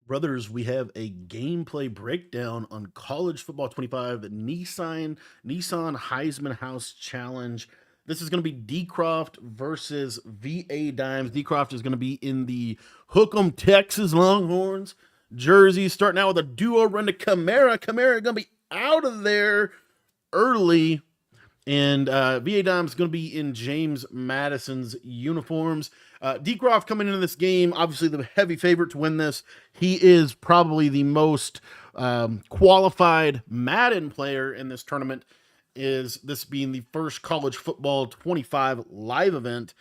Brothers, we have a gameplay breakdown on College Football 25, the Nissan Heisman House Challenge. This is going to be D Croft versus VA Dimes. D Croft is going to be in the Hook'em Texas Longhorns jersey, starting out with a duo run to Camara. Camara going to be out of there early. And VA Dime's going to be in James Madison's uniforms. D Croft coming into this game, obviously the heavy favorite to win this. He is probably the most qualified Madden player in this tournament, is this being the first college football 25 live event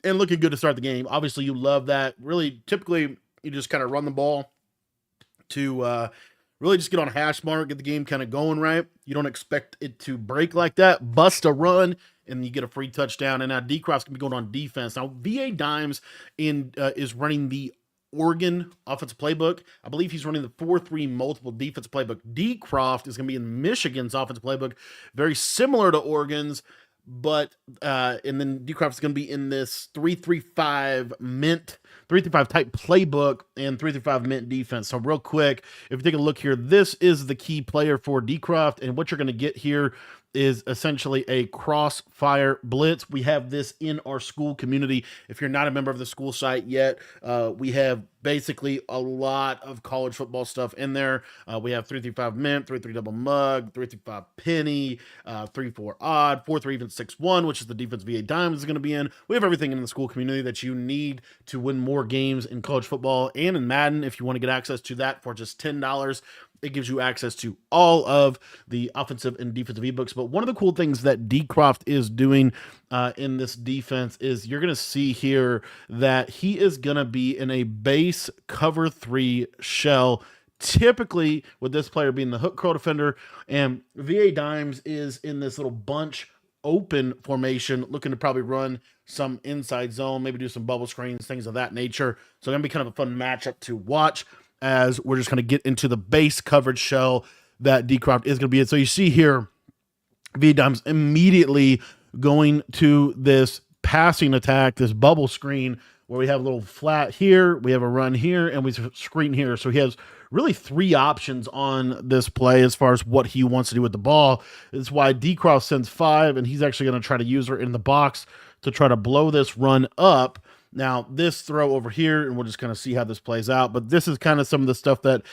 and looking good to start the game. Obviously, you love that. Really, typically, you just kind of run the ball to really just get on a hash mark, get the game kind of going right. You don't expect it to break like that. Bust a run, and you get a free touchdown. And now D-Croft's going to be going on defense. Now, VA Dimes is running the Oregon offensive playbook. I believe he's running the 4-3 multiple defense playbook. D-Croft is going to be in Michigan's offensive playbook, very similar to Oregon's. But and then D-Croft is going to be in this 3-3-5 mint, 3-3-5 type playbook and 3-3-5 mint defense. So real quick, if you take a look here, this is the key player for D-Croft, and what you're going to get here is essentially a crossfire blitz. We have this in our school community. If you're not a member of the school site yet, we have basically a lot of college football stuff in there. We have 3-3-5 mint, 3-3 double mug, 3-3-5 penny, 3-4 odd, 4-3 even 6-1, which is the defense VA Dimes is going to be in. We have everything in the school community that you need to win more games in college football and in Madden. If you want to get access to that for just $10, it gives you access to all of the offensive and defensive ebooks. But one of the cool things that D Croft is doing in this defense is you're going to see here that he is going to be in a base cover 3 shell, typically with this player being the hook curl defender, and VA Dimes is in this little bunch open formation, looking to probably run some inside zone, maybe do some bubble screens, things of that nature. So going to be kind of a fun matchup to watch, as we're just going to get into the base coverage shell that D Croft is going to be in. So you see here, VA Dimes immediately going to this passing attack, this bubble screen, where we have a little flat here, we have a run here, and we screen here. So he has really 3 options on this play as far as what he wants to do with the ball. It's why D Croft sends 5, and he's actually going to try to use her in the box to try to blow this run up. Now, this throw over here, and we'll just kind of see how this plays out. But this is kind of some of the stuff that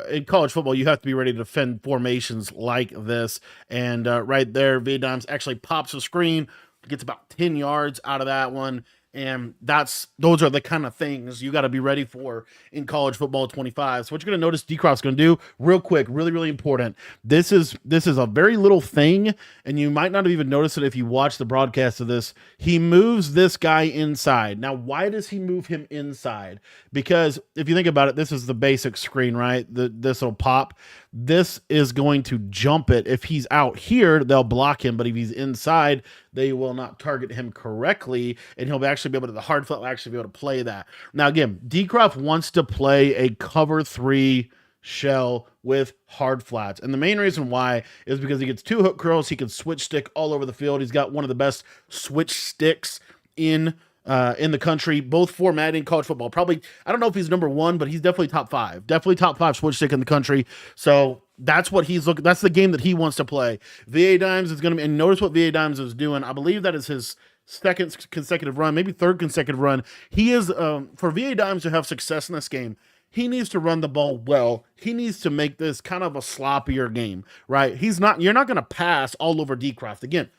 in college football, you have to be ready to defend formations like this. And right there, VA Dimes actually pops a screen, gets about 10 yards out of that one. And those are the kind of things you got to be ready for in college football 25. So what you're going to notice D Croft's going to do real quick, really, really important. This is a very little thing, and you might not have even noticed it if you watch the broadcast of this. He moves this guy inside. Now, why does he move him inside? Because if you think about it, this is the basic screen, right? This will pop. This is going to jump it. If he's out here, they'll block him, but if he's inside, they will not target him correctly, and he'll actually be able to, the hard flat will actually be able to play that. Now, again, D Croft wants to play a cover 3 shell with hard flats, and the main reason why is because he gets 2 hook curls. He can switch stick all over the field. He's got one of the best switch sticks in the country, both for Madden and college football. Probably, I don't know if he's number 1, but he's definitely top 5. Definitely top 5 switch stick in the country. So that's what he's looking. That's the game that he wants to play. VA Dimes is going to be, and notice what VA Dimes is doing. I believe that is his 2nd consecutive run, maybe 3rd consecutive run. He is for VA Dimes to have success in this game, he needs to run the ball well. He needs to make this kind of a sloppier game, right? You're not going to pass all over D Croft. Again,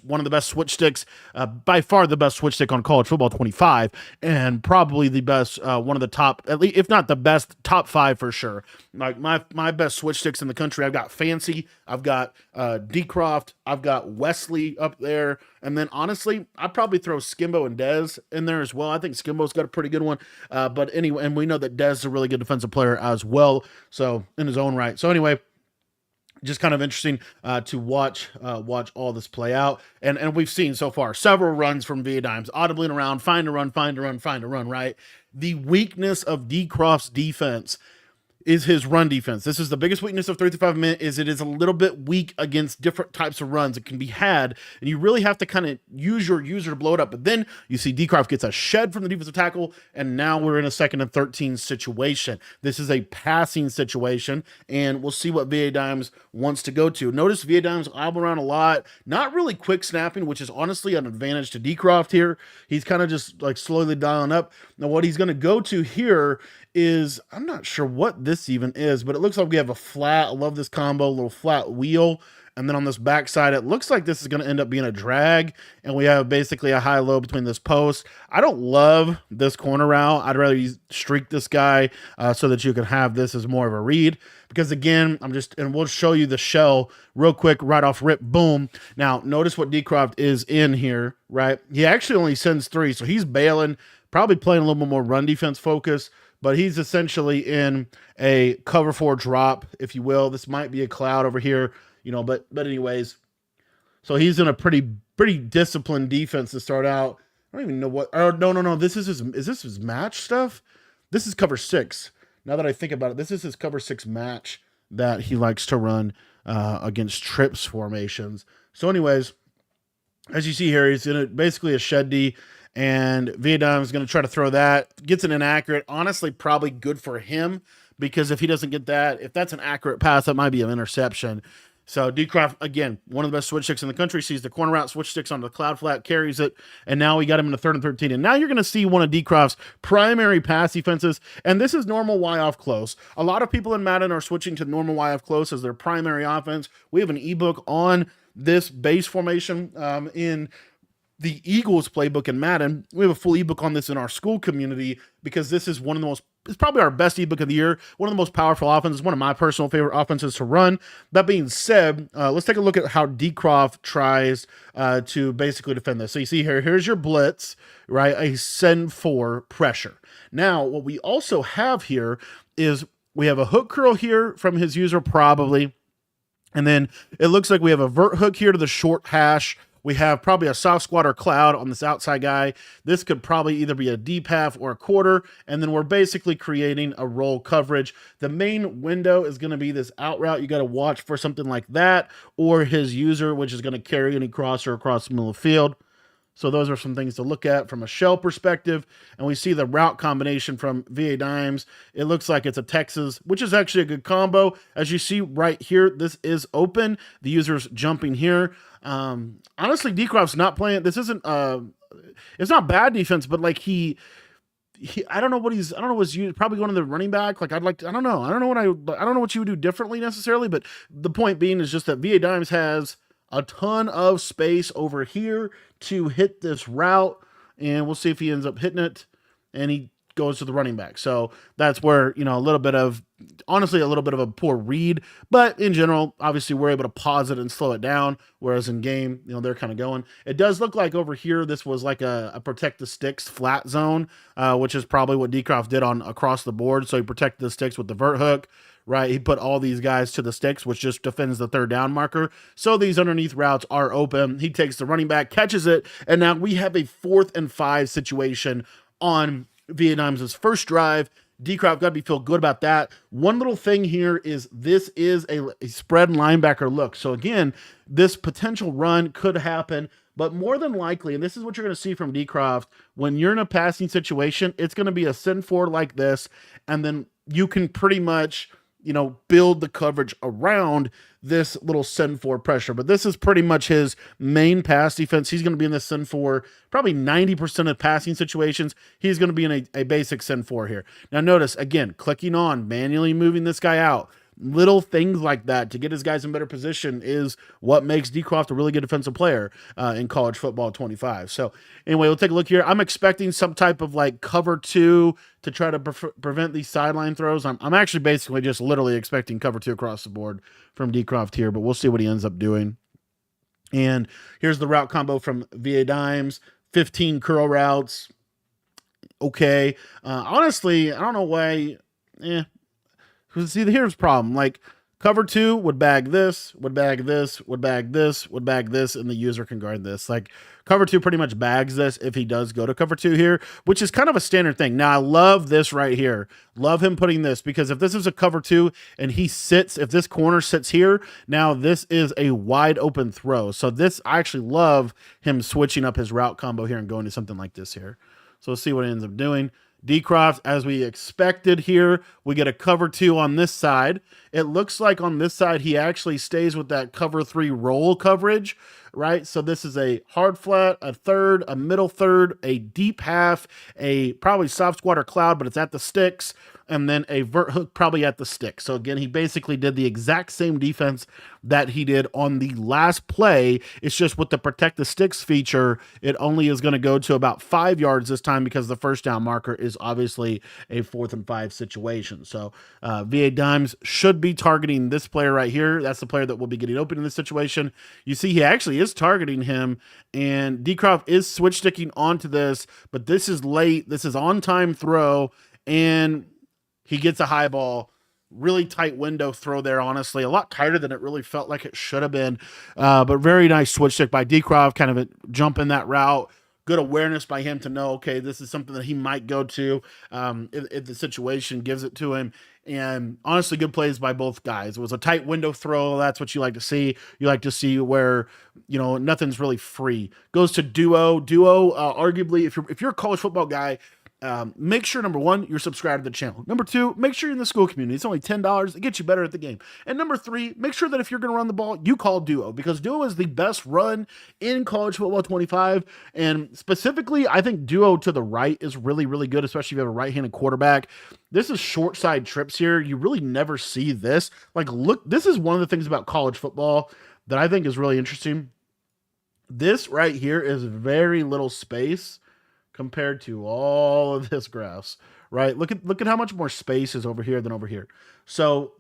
one of the best switch sticks, by far the best switch stick on college football 25, and probably the best, one of the top, at least if not the best, top 5 for sure. Like my best switch sticks in the country, I've got Fancy, I've got D Croft, I've got Wesley up there, and then honestly, I'd probably throw Skimbo and Dez in there as well. I think Skimbo's got a pretty good one, but anyway, and we know that Dez is a really good defensive player as well, so in his own right. So anyway, just kind of interesting to watch all this play out. And we've seen so far several runs from VA Dimes, audibly around, find a run, right? The weakness of D Croft's defense is his run defense. This is the biggest weakness of 3-5 minute is it is a little bit weak against different types of runs. It can be had, and you really have to kind of use your user to blow it up. But then you see Decroft gets a shed from the defensive tackle, and now we're in a 2nd and 13 situation. This is a passing situation, and we'll see what VA Dimes wants to go to. Notice VA Dimes obble around a lot, not really quick snapping, which is honestly an advantage to Decroft here. He's kind of just like slowly dialing up. Now what he's going to go to here is, I'm not sure what this even is, but it looks like we have a flat, I love this combo, little flat wheel. And then on this backside, it looks like this is going to end up being a drag. And we have basically a high-low between this post. I don't love this corner route. I'd rather you streak this guy so that you can have this as more of a read. Because again, and we'll show you the shell real quick, right off rip, boom. Now, notice what Decroft is in here, right? He actually only sends 3, so he's bailing, probably playing a little bit more run defense focus. But he's essentially in a cover 4 drop, if you will. This might be a cloud over here, but anyways. So he's in a pretty disciplined defense to start out. I don't even know what, no. Is this his match stuff? This is cover 6. Now that I think about it, this is his cover 6 match that he likes to run against trips formations. So anyways, as you see here, he's in basically a shed D. And Vietnam is going to try to throw that. Gets it inaccurate. Honestly, probably good for him because if he doesn't get that, if that's an accurate pass, that might be an interception. So Decroft, again, one of the best switch sticks in the country, sees the corner route, switch sticks onto the cloud flat, carries it, and now we got him in the 3rd and 13. And now you're going to see one of Decroft's primary pass defenses, and this is normal Y off close. A lot of people in Madden are switching to normal Y off close as their primary offense. We have an ebook on this base formation in the Eagles playbook in Madden. We have a full ebook on this in our school community because this is one of the most, it's probably our best ebook of the year, one of the most powerful offenses, one of my personal favorite offenses to run. That being said, let's take a look at how Decroft tries to basically defend this. So you see here, here's your blitz, right? A send 4 pressure. Now, what we also have here is we have a hook curl here from his user probably, and then it looks like we have a vert hook here to the short hash. We have probably a soft squat or cloud on this outside guy. This could probably either be a deep half or a quarter, and then we're basically creating a roll coverage. The main window is going to be this out route. You got to watch for something like that, or his user, which is going to carry any crosser across the middle of the field. So those are some things to look at from a shell perspective. And we see the route combination from VA Dimes. It looks like it's a Texas, which is actually a good combo. As you see right here, this is open. The user's jumping here. Honestly, Decroft's not playing. This isn't, it's not bad defense, but like I don't know what's probably going to the running back. Like I don't know what you would do differently necessarily, but the point being is just that VA Dimes has a ton of space over here to hit this route, and we'll see if he ends up hitting it, and he goes to the running back. So that's where, a little bit of a poor read, but in general, obviously we're able to pause it and slow it down, whereas in game, they're kind of going. It does look like over here, this was like a protect the sticks flat zone, which is probably what Decroft did on across the board. So he protected the sticks with the vert hook, right? He put all these guys to the sticks, which just defends the 3rd down marker. So these underneath routes are open. He takes the running back, catches it, and now we have a 4th and 5 situation on Vietnam's first drive. Decroft got to feel good about that. One little thing here is this is a spread linebacker look. So again, this potential run could happen, but more than likely, and this is what you're going to see from Decroft, when you're in a passing situation, it's going to be a send 4 like this, and then you can pretty much build the coverage around this little send 4 pressure. But this is pretty much his main pass defense. He's going to be in this send 4, probably 90% of passing situations. He's going to be in a basic send 4 here. Now notice, again, clicking on, manually moving this guy out. Little things like that to get his guys in better position is what makes Decroft a really good defensive player in college football 25. So anyway, we'll take a look here. I'm expecting some type of like cover 2 to try to prevent these sideline throws. I'm actually basically just literally expecting cover 2 across the board from Decroft here, but we'll see what he ends up doing. And here's the route combo from VA Dimes, 15 curl routes. Okay. Honestly, I don't know why. See, here's the problem. Like, Cover two would bag this, would bag this, would bag this, would bag this, and the user can guard this. Like cover two pretty much bags this if he does go to cover two here, which is kind of a standard thing. Now I love this right here. Love him putting this because if this is a cover two and he sits, if this corner sits here, now this is a wide open throw. So this, I actually love him switching up his route combo here and going to something like this here. So we'll see what he ends up doing. Decroft, as we expected here, we get a cover two on this side. It looks like on this side, he actually stays with that cover three roll coverage, right? So this is a hard flat, a third, a middle third, a deep half, a probably soft squat or cloud, but it's at the sticks, and then a vert hook probably at the stick. So again, he basically did the exact same defense that he did on the last play. It's just with the protect the sticks feature, it only is going to go to about 5 yards this time because the first down marker is obviously a 4th and 5 situation. So VA Dimes should be targeting this player right here. That's the player that will be getting open in this situation. You see he actually is targeting him, and Decroft is switch sticking onto this, but this is late. This is on time throw, and he gets a high ball. Really tight window throw there, honestly. A lot tighter than it really felt like it should have been. But very nice switch stick by Decroft, kind of a jump in that route. Good awareness by him to know, okay, this is something that he might go to if the situation gives it to him. And honestly, good plays by both guys. It was a tight window throw. That's what you like to see. You like to see where, you know, nothing's really free. Goes to Duo. Duo, arguably, if you're a college football guy, make sure, number one, you're subscribed to the channel. Number two, make sure you're in the school community. It's only $10. It gets you better at the game. And number three, make sure that if you're going to run the ball, you call Duo, because Duo is the best run in college football 25. And specifically, I think Duo to the right is really, really good, especially if you have a right-handed quarterback. This is short side trips here. You really never see this. Like, look, this is one of the things about college football that I think is really interesting. This right here is very little space compared to all of this grass, right? Look at how much more space is over here than over here. So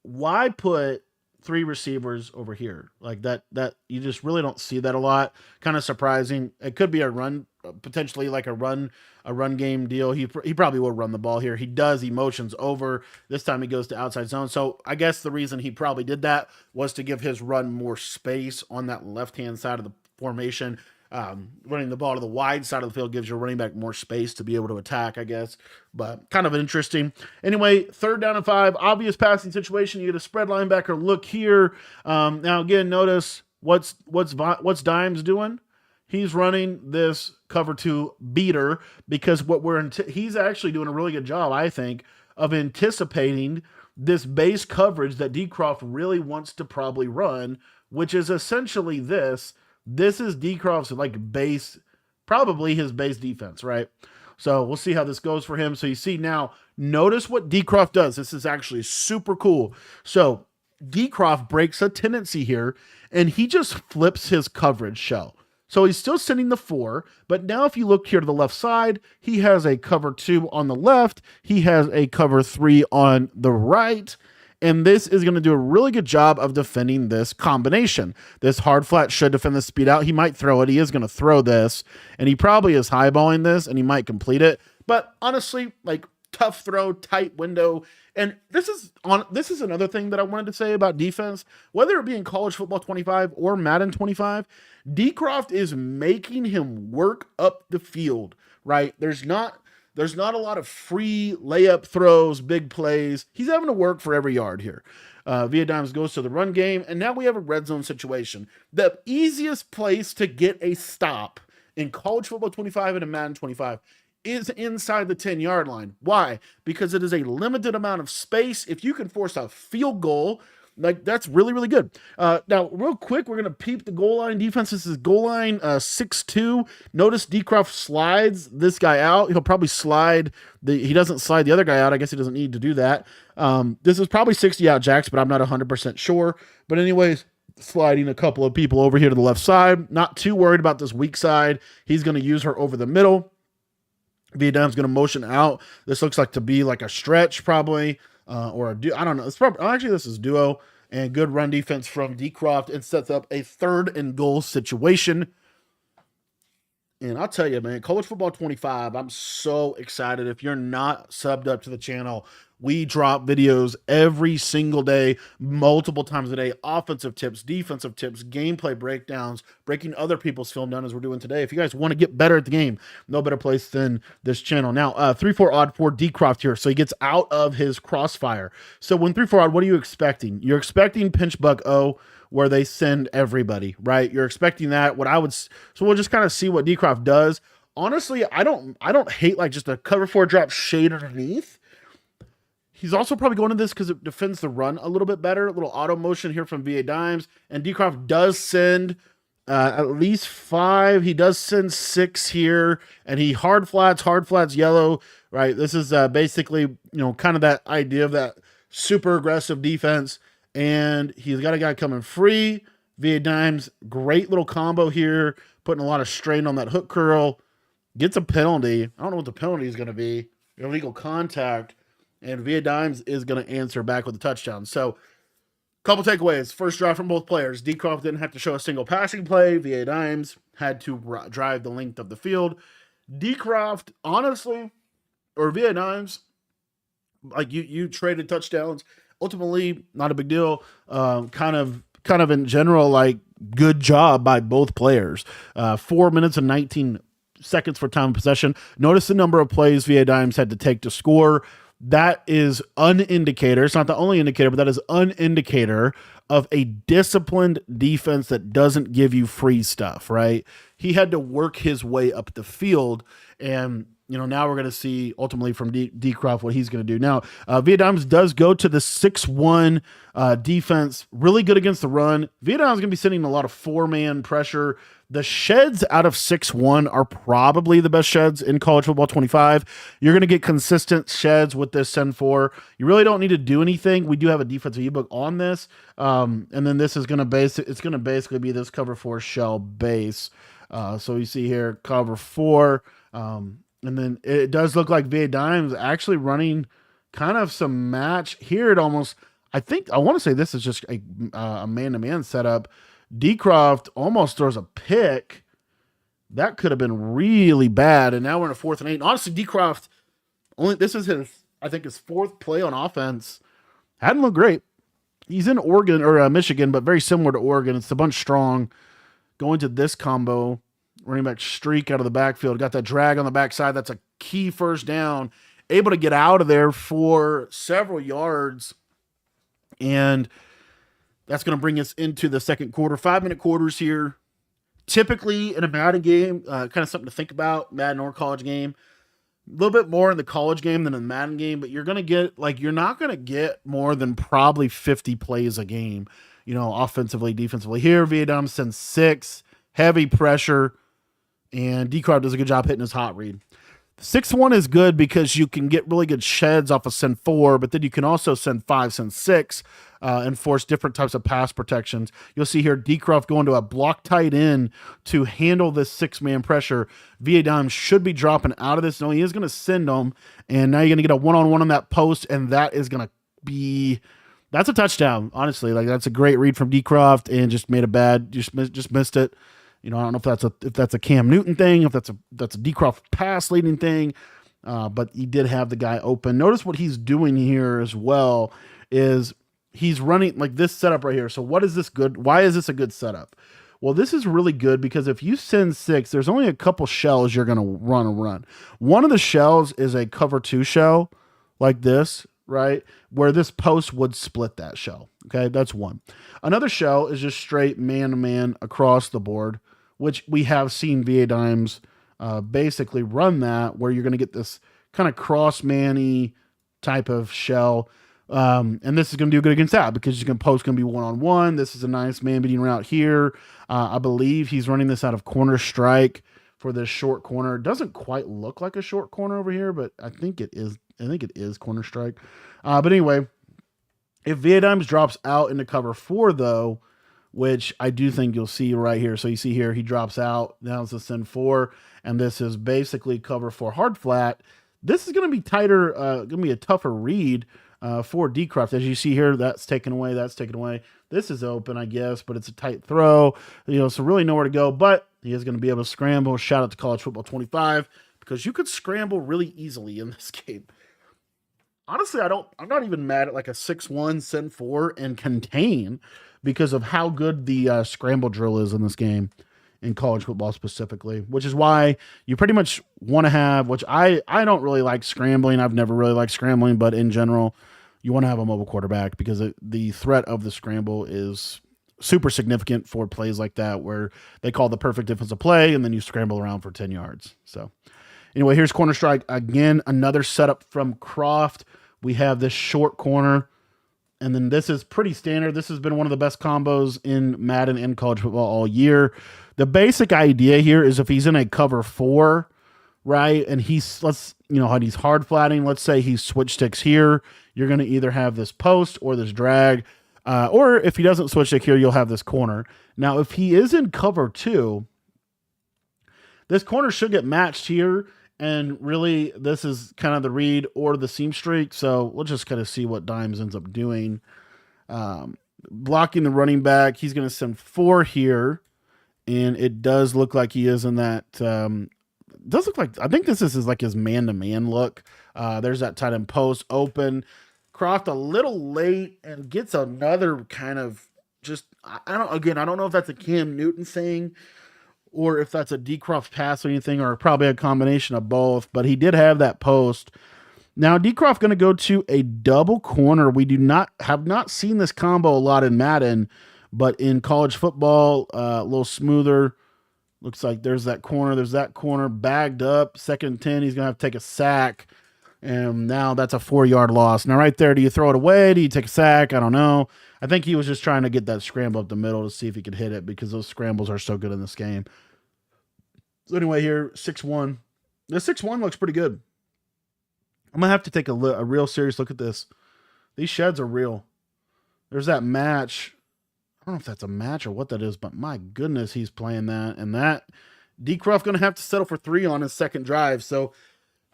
why put 3 receivers over here like that? That you just really don't see that a lot. Kind of surprising. It could be a run, potentially like a run game deal. He probably will run the ball here. He does. He motions over. This time he goes to outside zone. So I guess the reason he probably did that was to give his run more space on that left-hand side of the formation. Running the ball to the wide side of the field gives your running back more space to be able to attack, I guess. But kind of interesting. Anyway, 3rd down and 5, obvious passing situation. You get a spread linebacker look here. Now again, notice what's Dimes doing. He's running this cover 2 beater because he's actually doing a really good job, I think, of anticipating this base coverage that Decroft really wants to probably run, which is essentially this. This is Decroft's like base, probably his base defense, right? So we'll see how this goes for him. So you see now, notice what Decroft does. This is actually super cool. So Decroft breaks a tendency here, and he just flips his coverage shell. So he's still sending the 4, but now if you look here to the left side, he has a cover 2 on the left. He has a cover 3 on the right. And this is going to do a really good job of defending this combination. This hard flat should defend the speed out. He might throw it. He is going to throw this. And he probably is highballing this, and he might complete it. But honestly, like, tough throw, tight window. And this is another thing that I wanted to say about defense. Whether it be in college football 25 or Madden 25, Decroft is making him work up the field, right? There's not a lot of free layup throws, big plays. He's having to work for every yard here. Via Dimes goes to the run game, and now we have a red zone situation. The easiest place to get a stop in college football 25 and in Madden 25 is inside the 10-yard line. Why? Because it is a limited amount of space. If you can force a field goal, like, that's really, really good. Now, real quick, we're going to peep the goal line defense. This is goal line 6-2. Notice Decroft slides this guy out. He'll probably he doesn't slide the other guy out. I guess he doesn't need to do that. This is probably 60 out jacks, but I'm not 100% sure. But anyways, sliding a couple of people over here to the left side. Not too worried about this weak side. He's going to use her over the middle. Vietnam's going to motion out. This looks like to be like a stretch probably, or a duo. I don't know. It's probably, actually, this is duo, and good run defense from Decroft. It sets up a 3rd and goal situation. And I'll tell you, man, College Football 25, I'm so excited. If you're not subbed up to the channel, we drop videos every single day, multiple times a day, offensive tips, defensive tips, gameplay breakdowns, breaking other people's film down as we're doing today. If you guys want to get better at the game, no better place than this channel. Now, 3-4 odd for Decroft here. So he gets out of his crossfire. So when 3-4 odd, what are you expecting? You're expecting pinch buck O, where they send everybody, right? You're expecting that. So we'll just kind of see what Decroft does. Honestly, I don't hate like just a cover 4 drop shade underneath. He's also probably going to this because it defends the run a little bit better. A little auto motion here from VA Dimes. And Decroft does send at least 5. He does send 6 here. And he hard flats yellow, right? This is basically, kind of that idea of that super aggressive defense. And he's got a guy coming free. VA Dimes, great little combo here, putting a lot of strain on that hook curl. Gets a penalty. I don't know what the penalty is going to be. Illegal contact. And VA Dimes is going to answer back with a touchdown. So, couple takeaways. First drive from both players. Decroft didn't have to show a single passing play. VA Dimes had to drive the length of the field. Decroft, honestly, or VA Dimes, like you traded touchdowns. Ultimately, not a big deal. Kind of in general, like good job by both players. 4 minutes and 19 seconds for time of possession. Notice the number of plays VA Dimes had to take to score. That is an indicator. It's not the only indicator, but that is an indicator of a disciplined defense that doesn't give you free stuff, right? He had to work his way up the field, and now we're going to see ultimately from Decroft what he's going to do. Now, VA Dimes does go to the 6-1 defense, really good against the run. VA Dimes is going to be sending a lot of 4-man pressure. The sheds out of 6-1 are probably the best sheds in College Football 25. You're going to get consistent sheds with this send 4. You really don't need to do anything. We do have a defensive ebook on this. And then this is going to basically be this cover 4 shell base. So you see here cover 4. And then it does look like VA Dimes actually running kind of some match here. I want to say this is just a man-to-man setup. Decroft almost throws a pick. That could have been really bad. And now we're in a 4th and 8. And honestly, Decroft, this is his 4th play on offense. Hadn't looked great. He's in Oregon or Michigan, but very similar to Oregon. It's a bunch strong. Going to this combo. Running back streak out of the backfield. Got that drag on the backside. That's a key first down. Able to get out of there for several yards. And that's going to bring us into the second quarter. 5-minute quarters here. Typically in a Madden game, kind of something to think about, Madden or college game. A little bit more in the college game than in the Madden game, but you're not going to get more than probably 50 plays a game, offensively, defensively. Here, VA Dimes sends 6. Heavy pressure. And Decroft does a good job hitting his hot read. 6-1 is good because you can get really good sheds off of send 4, but then you can also send 5, send 6, and force different types of pass protections. You'll see here Decroft going to a block tight end to handle this 6-man pressure. VA Dimes should be dropping out of this. No, he is going to send them, and now you're going to get a one-on-one on that post, and that is going to be... That's a touchdown, honestly. Like, that's a great read from Decroft, and just missed it. I don't know if that's a Cam Newton thing, if that's a Decroft pass leading thing, but he did have the guy open. Notice what he's doing here as well is he's running like this setup right here. So what is this good? Why is this a good setup? Well, this is really good because if you send 6, there's only a couple shells you're going to run. One of the shells is a cover 2 shell like this, right? Where this post would split that shell. Okay, that's one. Another shell is just straight man-to-man across the board, which we have seen VA Dimes basically run that, where you're going to get this kind of cross-man-y type of shell. And this is going to do good against that because you can post going to be one-on-one. This is a nice man-beating route here. I believe he's running this out of corner strike for this short corner. It doesn't quite look like a short corner over here, but I think it is. I think it is corner strike. But anyway, if VA Dimes drops out into cover 4, though, which I do think you'll see right here. So you see here, he drops out. Now it's a send 4, and this is basically cover 4 hard flat. This is going to be tighter, going to be a tougher read for Decroft. As you see here, that's taken away, that's taken away. This is open, I guess, but it's a tight throw, so really nowhere to go. But he is going to be able to scramble. Shout out to College Football 25 because you could scramble really easily in this game. Honestly, I'm not even mad at like a 6-1, send 4, and contain because of how good the scramble drill is in this game in college football specifically, which is why you pretty much want to have, which I don't really like scrambling. I've never really liked scrambling, but in general, you want to have a mobile quarterback because the threat of the scramble is super significant for plays like that where they call the perfect defensive play and then you scramble around for 10 yards. So anyway, here's corner strike. Again, another setup from Croft. We have this short corner, and then this is pretty standard. This has been one of the best combos in Madden and college football all year. The basic idea here is if he's in a cover 4, right, and he's hard flatting, let's say he's switch sticks here, you're going to either have this post or this drag, or if he doesn't switch stick here, you'll have this corner. Now, if he is in cover 2, this corner should get matched here, and really this is kind of the read or the seam streak, so we'll just kind of see what Dimes ends up doing. Blocking the running back, he's going to send 4 here, and it does look like he is in that. Does look like, I think this is like his man-to-man look. There's that tight end post open. Croft a little late and gets another kind of just, I don't know if that's a Cam Newton thing or if that's a Decroft pass or anything, or probably a combination of both, but he did have that post. Now, Decroft going to go to a double corner. We have not seen this combo a lot in Madden, but in college football, a little smoother. Looks like there's that corner, bagged up, 2nd and 10. He's going to have to take a sack, and now that's a 4-yard loss. Now, right there, do you throw it away? Do you take a sack? I don't know. I think he was just trying to get that scramble up the middle to see if he could hit it because those scrambles are so good in this game. So anyway, here, 6-1. The 6-1 looks pretty good. I'm going to have to take a real serious look at this. These sheds are real. There's that match. I don't know if that's a match or what that is, but my goodness, he's playing that. And that, Decroft going to have to settle for 3 on his second drive. So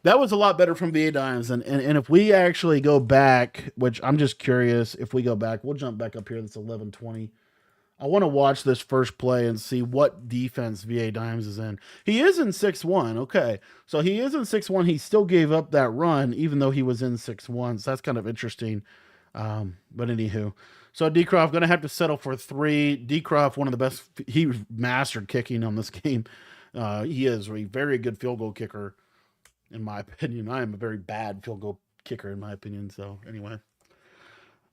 that was a lot better from VA Dimes. And if we actually go back, which I'm just curious, if we go back, we'll jump back up here. That's 11:20. I want to watch this first play and see what defense VA Dimes is in. He is in 6-1. Okay. So he is in 6-1. He still gave up that run, even though he was in 6-1. So that's kind of interesting. But anywho, so Decroft going to have to settle for 3. Decroft, one of the best. He mastered kicking on this game. He is a very good field goal kicker, in my opinion. I am a very bad field goal kicker, in my opinion. So anyway.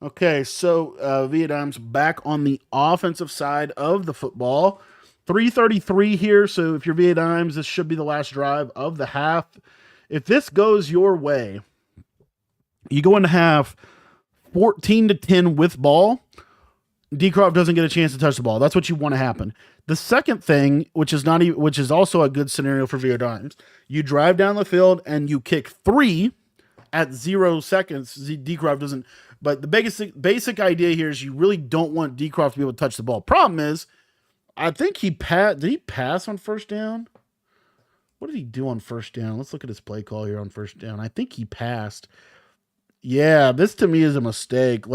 Okay, so VA Dimes back on the offensive side of the football. 3:33 here, so if you're VA Dimes, this should be the last drive of the half. If this goes your way, you go into half 14-10 with ball. Decroft doesn't get a chance to touch the ball. That's what you want to happen. The second thing, which is also a good scenario for VA Dimes, you drive down the field and you kick 3 at 0 seconds. Decroft doesn't. But the basic idea here is you really don't want Decroft to be able to touch the ball. Problem is, I think did he pass on first down? What did he do on first down? Let's look at his play call here on first down. I think he passed. Yeah, this to me is a mistake.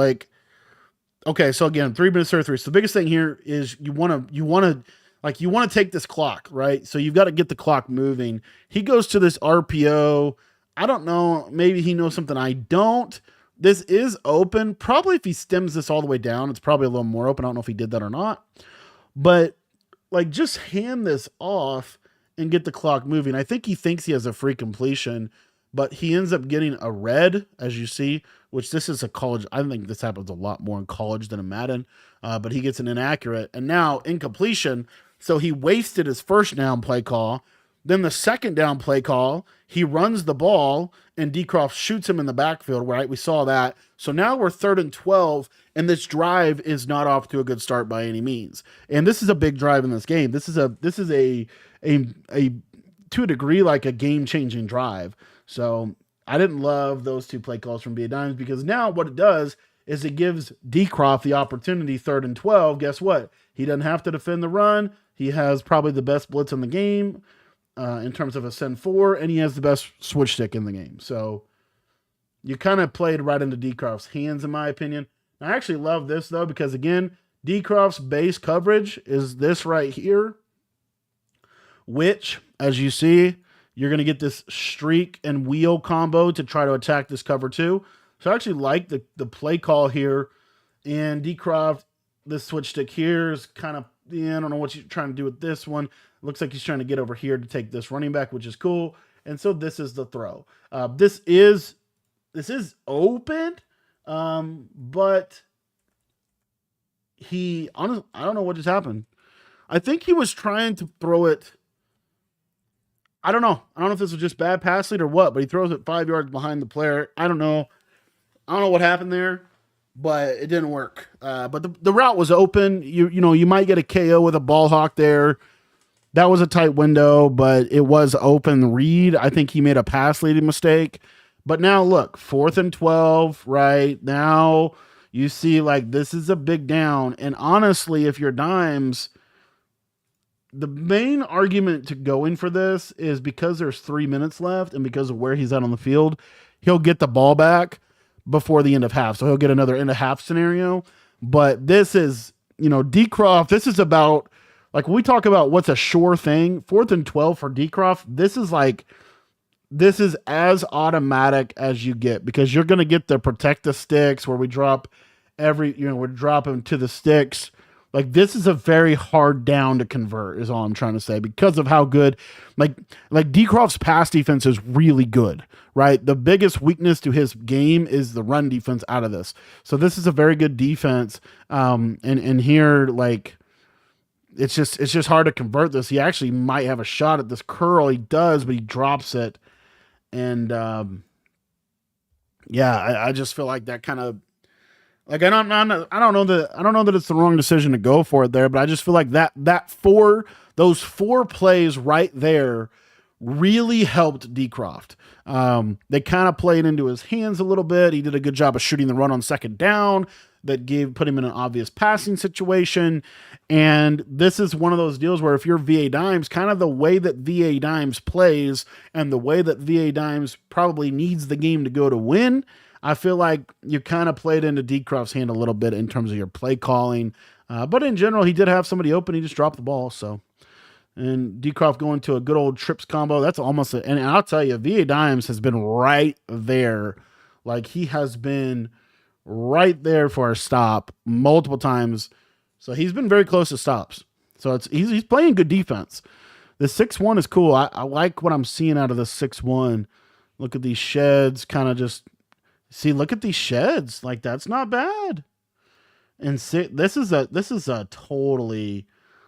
Okay, so again, 3 minutes 33. So the biggest thing here is you want to take this clock, right? So you've got to get the clock moving. He goes to this RPO. I don't know. Maybe he knows something I don't. This is open. Probably if he stems this all the way down, it's probably a little more open. I don't know if he did that or not. But just hand this off and get the clock moving. I think he thinks he has a free completion, but he ends up getting a red, as you see, which this is a college. I think this happens a lot more in college than in Madden, but he gets an inaccurate. And now incompletion, so he wasted his first down play call. Then the second down play call, he runs the ball, and Decroft shoots him in the backfield, right? We saw that. So now we're 3rd and 12, and this drive is not off to a good start by any means. And this is a big drive in this game. This is a to a degree like a game-changing drive. So I didn't love those 2 play calls from VA Dimes because now what it does is it gives Decroft the opportunity 3rd and 12. Guess what? He doesn't have to defend the run. He has probably the best blitz in the game. in terms of a send four, and he has the best switch stick in the game. So you kind of played right into Decroft's hands, in my opinion. I actually love this, though, because, again, Decroft's base coverage is this right here, which, as you see, you're going to get this streak and wheel combo to try to attack this cover too. So I actually like the play call here. And Decroft, this switch stick here is kind of, I don't know what you're trying to do with this one. It looks like he's trying to get over here to take this running back, which is cool. And so this is the throw. This is open, but I don't know what just happened. I think he was trying to throw it. I don't know. I don't know if this was just bad pass lead or what, but he throws it 5 yards behind the player. I don't know. I don't know what happened there, but it didn't work. But the route was open. You might get a KO with a ball hawk there. That was a tight window, but it was open read. I think he made a pass leading mistake. But now look, 4th and 12, right? Now you see like this is a big down. And honestly, if you're Dimes, the main argument to go in for this is because there's 3 minutes left and because of where he's at on the field, he'll get the ball back before the end of half. So he'll get another end of half scenario. But this is, Decroft, this is about, like, when we talk about what's a sure thing, 4th and 12 for Decroft, this is as automatic as you get, because you're going to get the protect the sticks where we drop we're dropping to the sticks. Like, this is a very hard down to convert, is all I'm trying to say, because of how good, like Decroft's pass defense is really good, right? The biggest weakness to his game is the run defense out of this. So this is a very good defense. And here, like, it's just hard to convert this. He actually might have a shot at this curl. He does, but he drops it. And I just feel like that kind of, like, I don't know that it's the wrong decision to go for it there, but I just feel like those 4 plays right there really helped Decroft. They kind of played into his hands a little bit. He did a good job of shooting the run on 2nd down that put him in an obvious passing situation. And this is one of those deals where if you're VA Dimes, kind of the way that VA Dimes plays and the way that VA Dimes probably needs the game to go to win, I feel like you kind of played into Decroft's hand a little bit in terms of your play calling. But in general, he did have somebody open. He just dropped the ball. So, and Decroft going to a good old trips combo. That's almost and I'll tell you, VA Dimes has been right there. Like, he has been right there for a stop multiple times. So he's been very close to stops. So he's playing good defense. The 6-1 is cool. I like what I'm seeing out of the 6-1. Look at these sheds, kind of just see, look at these sheds. Like, that's not bad. And this is a totally,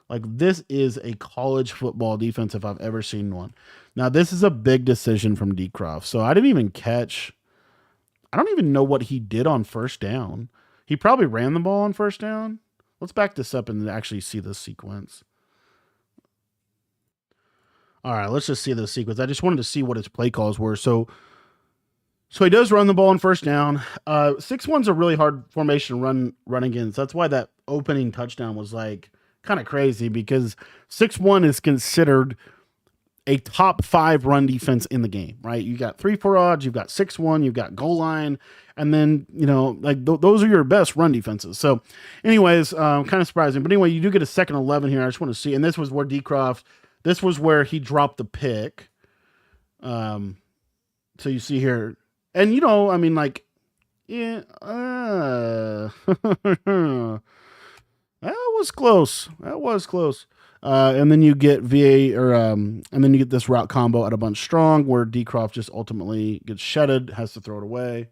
like, this is a college football defense if I've ever seen one. Now, this is a big decision from Decroft. So I don't even know what he did on 1st down. He probably ran the ball on 1st down. Let's back this up and actually see this sequence. All right, let's just see the sequence. I just wanted to see what his play calls were. So he does run the ball on 1st down. 6-1's a really hard formation to run against. That's why that opening touchdown was like kind of crazy, because 6-1 is considered a top 5 run defense in the game, right? You got 3-4 odds, you've got 6-1, you've got goal line, and then, those are your best run defenses. So anyways, kind of surprising. But anyway, you do get a 2nd 11 here. I just want to see. And this was where Decroft, this was where he dropped the pick. So you see here, and that was close. And then you get and then you get this route combo at a bunch strong where Decroft just ultimately gets shedded, has to throw it away.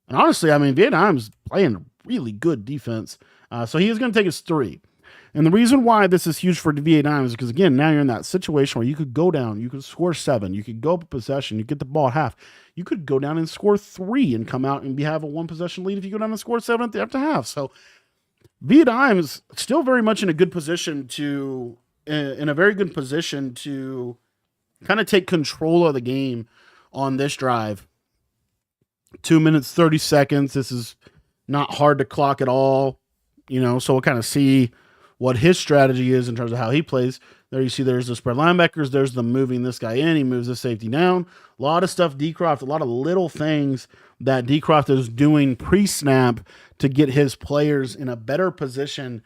And honestly, Vietnam's playing really good defense. So he is going to take his 3. And the reason why this is huge for Vietnam is because, again, now you're in that situation where you could go down, you could score 7, you could go up a possession, you get the ball at half. You could go down and score 3 and come out and have a 1-possession lead if you go down and score 7 after half. So Vietnam is still very much in a very good position to kind of take control of the game on this drive. 2 minutes, 30 seconds. This is not hard to clock at all, so we'll kind of see what his strategy is in terms of how he plays. There you see there's the spread linebackers. There's the moving this guy in. He moves the safety down. A lot of stuff Decroft, a lot of little things that Decroft is doing pre-snap to get his players in a better position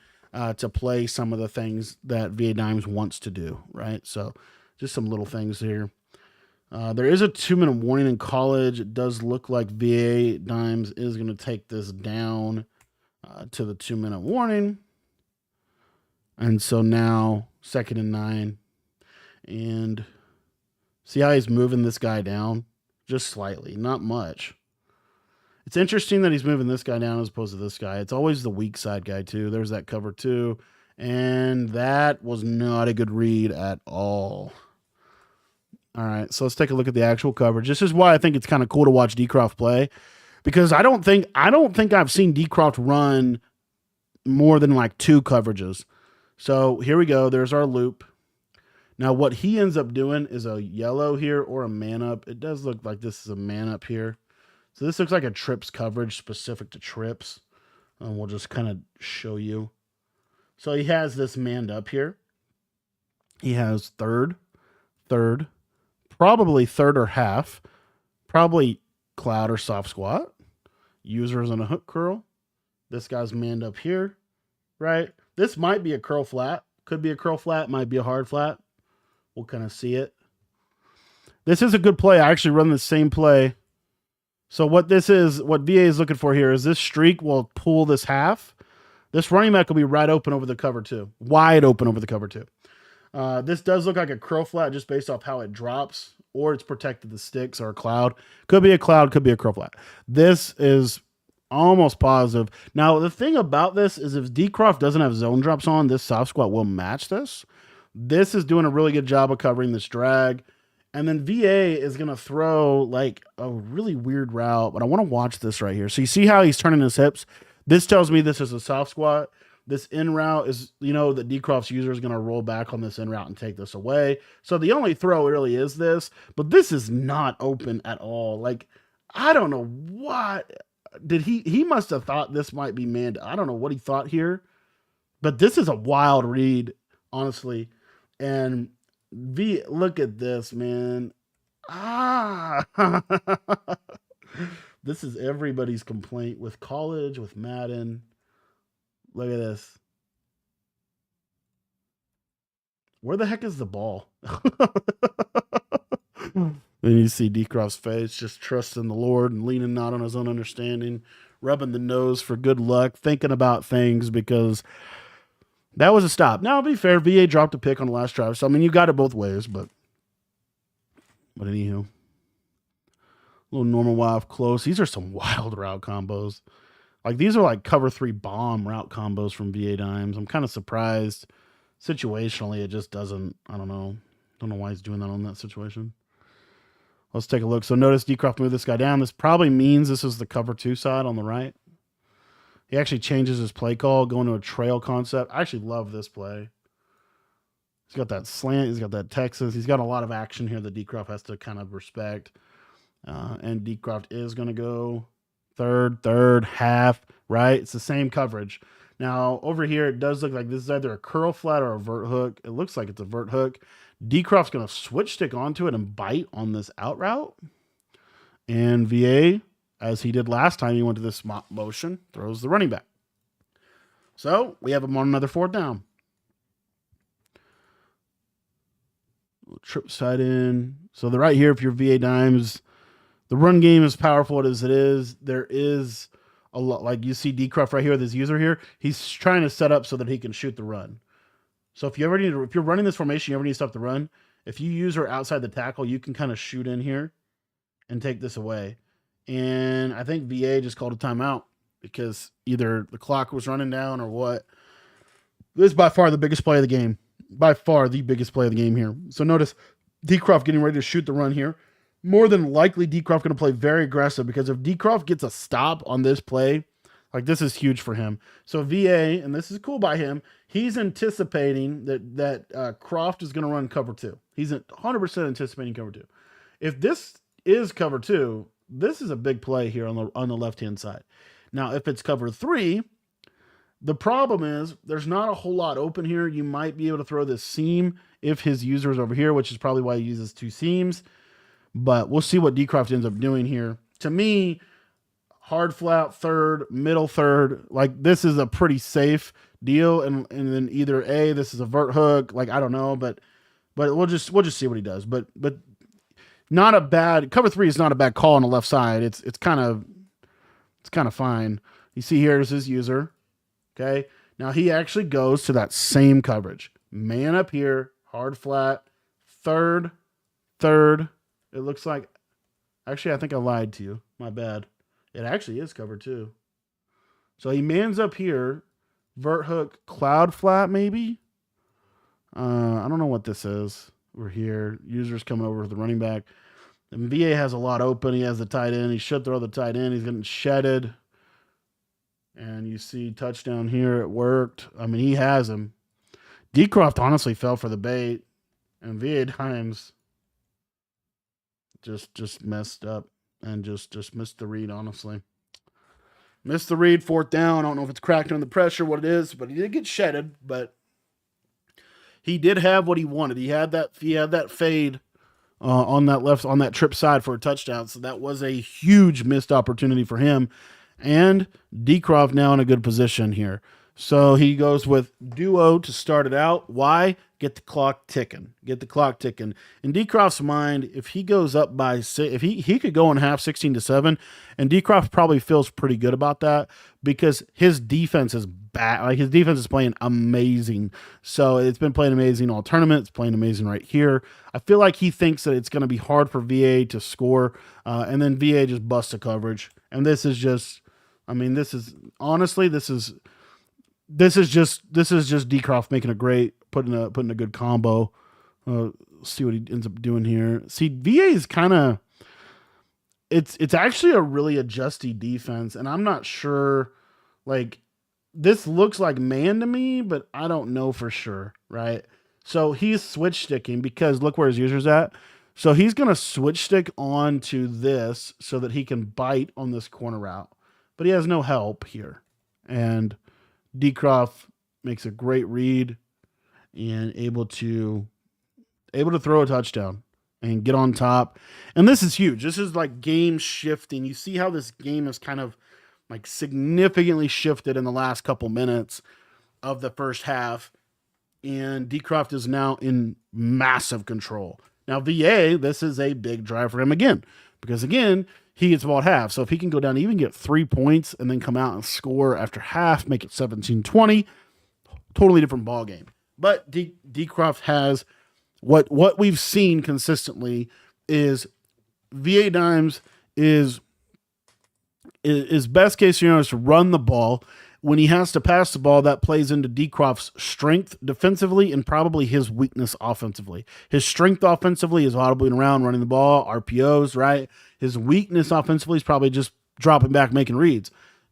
to play some of the things that VA Dimes wants to do, right? So just some little things here. There is a 2-minute warning in college. It does look like VA Dimes is going to take this down to the 2-minute warning. And so now 2nd and 9. And see how he's moving this guy down? Just slightly, not much. It's interesting that he's moving this guy down as opposed to this guy. It's always the weak side guy too. There's that cover 2. And that was not a good read at all. All right, so let's take a look at the actual coverage. This is why I think it's kind of cool to watch Decroft play, because I don't think I've seen Decroft run more than like 2 coverages. So here we go. There's our loop. Now what he ends up doing is a yellow here or a man up. It does look like this is a man up here. So this looks like a trips coverage specific to trips. And we'll just kind of show you. So he has this manned up here. He has third, probably third or half, probably cloud or soft squat. Users on a hook curl. This guy's manned up here, right? This might be a curl flat. Could be a curl flat, might be a hard flat. We'll kind of see it. This is a good play. I actually run the same play. So what VA is looking for here is this streak will pull this half. This running back will be right open over the cover 2. Wide open over the cover 2. This does look like a curl flat just based off how it drops, or it's protected the sticks or a cloud. Could be a cloud, could be a curl flat. This is almost positive. Now, the thing about this is if Decroft doesn't have zone drops on, this soft squat will match this. This is doing a really good job of covering this drag. And then VA is going to throw like a really weird route, but I want to watch this right here. So you see how he's turning his hips? This tells me this is a soft squat. This in route is, that Decroft's user is going to roll back on this in route and take this away. So the only throw really is this, but this is not open at all. Like, I don't know what he must have thought this might be manned. I don't know what he thought here, but this is a wild read, honestly. And look at this, man. This is everybody's complaint with college, with Madden. Look at this. Where the heck is the ball? Then you see Decroft's face, just trusting the Lord and leaning not on his own understanding, rubbing the nose for good luck, thinking about things, because that was a stop. Now, to be fair, VA dropped a pick on the last drive. So, I mean, you got it both ways, but anywho. A little normal wild close. These are some wild route combos. Like, these are like cover 3 bomb route combos from VA Dimes. I'm kind of surprised. Situationally, it just doesn't, I don't know. Don't know why he's doing that on that situation. Let's take a look. So notice Decroft moved this guy down. This probably means this is the cover 2 side on the right. He actually changes his play call, going to a trail concept. I actually love this play. He's got that slant. He's got that Texas. He's got a lot of action here that Decroft has to kind of respect. And Decroft is going to go third, half, right? It's the same coverage. Now, over here, it does look like this is either a curl flat or a vert hook. It looks like it's a vert hook. Decroft's going to switch stick onto it and bite on this out route. And VA, as he did last time, he went to this motion, throws the running back. So we have him on another 4th down. Trip side in. So the right here, if you're VA Dimes, the run game is powerful as it is. There is a lot, like you see Decroft right here with his user here. He's trying to set up so that he can shoot the run. So if you're running this formation, you ever need to stop the run. If you use her outside the tackle, you can kind of shoot in here and take this away. And I think VA just called a timeout because either the clock was running down or what. This is by far the biggest play of the game. By far the biggest play of the game here. So notice Decroft getting ready to shoot the run here. More than likely, Decroft going to play very aggressive, because if Decroft gets a stop on this play, like, this is huge for him. So VA, and this is cool by him, he's anticipating that Croft is going to run cover 2. He's 100% anticipating cover 2. If this is cover 2, this is a big play here on the left-hand side. Now, if it's cover 3, The problem is there's not a whole lot open here. You might be able to throw this seam if his user is over here, which is probably why he uses two seams. But we'll see what Decroft ends up doing here. To me, hard flat third, middle third, like this is a pretty safe deal. And then either A, this is a vert hook, like I don't know, but we'll just see what he does. But not a bad cover three is not a bad call on the left side. It's kind of fine. You see here's his user. Okay. Now he actually goes to that same coverage. Man up here, hard flat, third. It looks like, actually, I think I lied to you. My bad. It actually is covered too. So he mans up here, vert hook, cloud flat maybe. I don't know what this is. We're here. User's coming over with the running back. And VA has a lot open. He has the tight end. He should throw the tight end. He's getting shedded. And you see touchdown here. It worked. I mean, he has him. Decroft honestly fell for the bait. And VA Dimes just messed up and just missed the read, honestly. Missed the read, fourth down. I don't know if it's cracked under the pressure, what it is, but he did get shedded, but he did have what he wanted. He had that fade on that trip side for a touchdown. So that was a huge missed opportunity for him. And Decroft now in a good position here. So he goes with duo to start it out. Why? Get the clock ticking. In Decroft's mind, if he goes up by if he could go in half 16-7, and Decroft probably feels pretty good about that because his defense is bad. Like his defense is playing amazing. So it's been playing amazing all tournament. It's playing amazing right here. I feel like he thinks that it's going to be hard for VA to score, and then VA just busts the coverage. And this is just, I mean, this is just Decroft making a great, putting a good combo. See what he ends up doing here. See, VA is kind of, it's actually a really adjusty defense, and I'm not sure, like, this looks like man to me, but I don't know for sure, right? So he's switch sticking because look where his user's at. So he's going to switch stick on to this so that he can bite on this corner route, but he has no help here. And Decroft makes a great read and able to throw a touchdown and get on top. And this is huge. This is like game shifting. You see how this game is kind of like significantly shifted in the last couple minutes of the first half. And Decroft is now in massive control. Now, VA, this is a big drive for him again, because again, he gets the ball at half. So if he can go down, even get 3 points and then come out and score after half, make it 17-20, totally different ball game. But Decroft has what we've seen consistently is VA Dimes is best case scenario is to run the ball. When he has to pass the ball, that plays into Decroft's strength defensively and probably his weakness offensively. His strength offensively is hobbling around, running the ball, RPOs, right? His weakness offensively is probably just dropping back, making reads.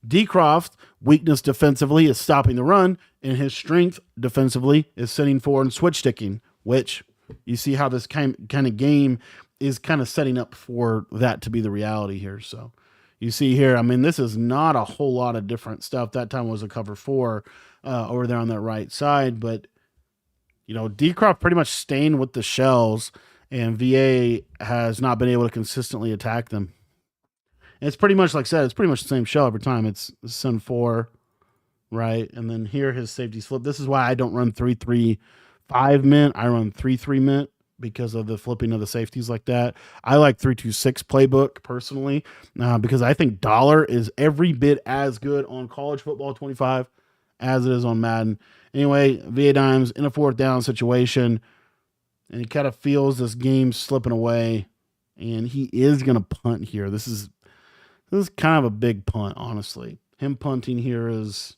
Decroft, weakness defensively is stopping the run, and his strength defensively is sitting forward and switch sticking, which you see how this kind of game is kind of setting up for that to be the reality here. So you see here, I mean, this is not a whole lot of different stuff. That time was a cover 4 over there on that right side. But, you know, Decroft pretty much staying with the shells, and VA has not been able to consistently attack them. And it's pretty much, like I said, it's pretty much the same shell every time. It's send 4, right? And then here his safeties flip. This is why I don't run 3-3-5 mint. I run 3-3 mint, because of the flipping of the safeties like that. I like 3-2-6 playbook personally, because I think dollar is every bit as good on college football 25 as it is on Madden. Anyway, VA Dimes in a fourth down situation, and he kind of feels this game slipping away, and he is going to punt here. This is kind of a big punt, honestly. Him punting here is,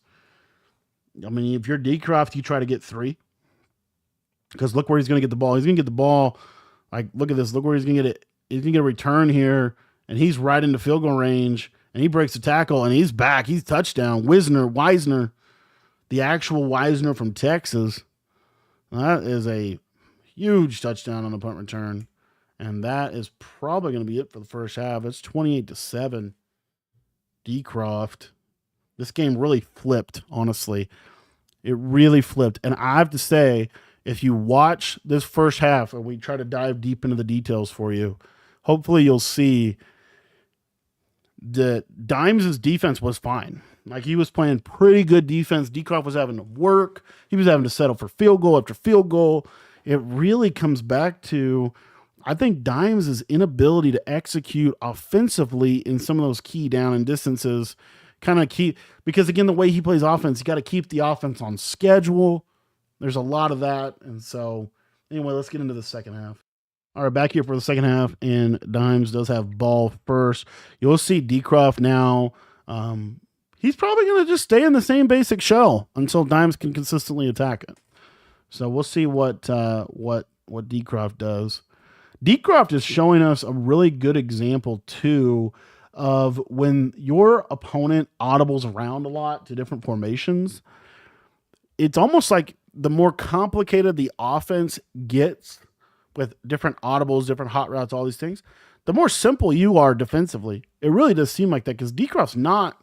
I mean, if you're Decroft, you try to get 3. Because look where he's going to get the ball. He's going to get the ball. Like, look at this. Look where he's going to get it. He's going to get a return here, and he's right into field goal range, and he breaks the tackle, and he's back. He's touchdown. Wisner, the actual Wisner from Texas. That is a huge touchdown on the punt return, and that is probably going to be it for the first half. It's 28-7. Decroft This game really flipped, honestly. It really flipped. And I have to say, if you watch this first half and we try to dive deep into the details for you, hopefully you'll see that Dimes' defense was fine. Like, he was playing pretty good defense. Decroft was having to work. He was having to settle for field goal after field goal. It really comes back to, I think, Dimes' inability to execute offensively in some of those key down and distances. Kind of keep, because again, the way he plays offense, you got to keep the offense on schedule. There's a lot of that. And so, anyway, let's get into the second half. All right, back here for the second half, and Dimes does have ball first. You'll see Decroft now. He's probably going to just stay in the same basic shell until Dimes can consistently attack it. So we'll see what Decroft does. Decroft is showing us a really good example too of when your opponent audibles around a lot to different formations. It's almost like the more complicated the offense gets with different audibles, different hot routes, all these things, the more simple you are defensively. It really does seem like that, because Decroft's not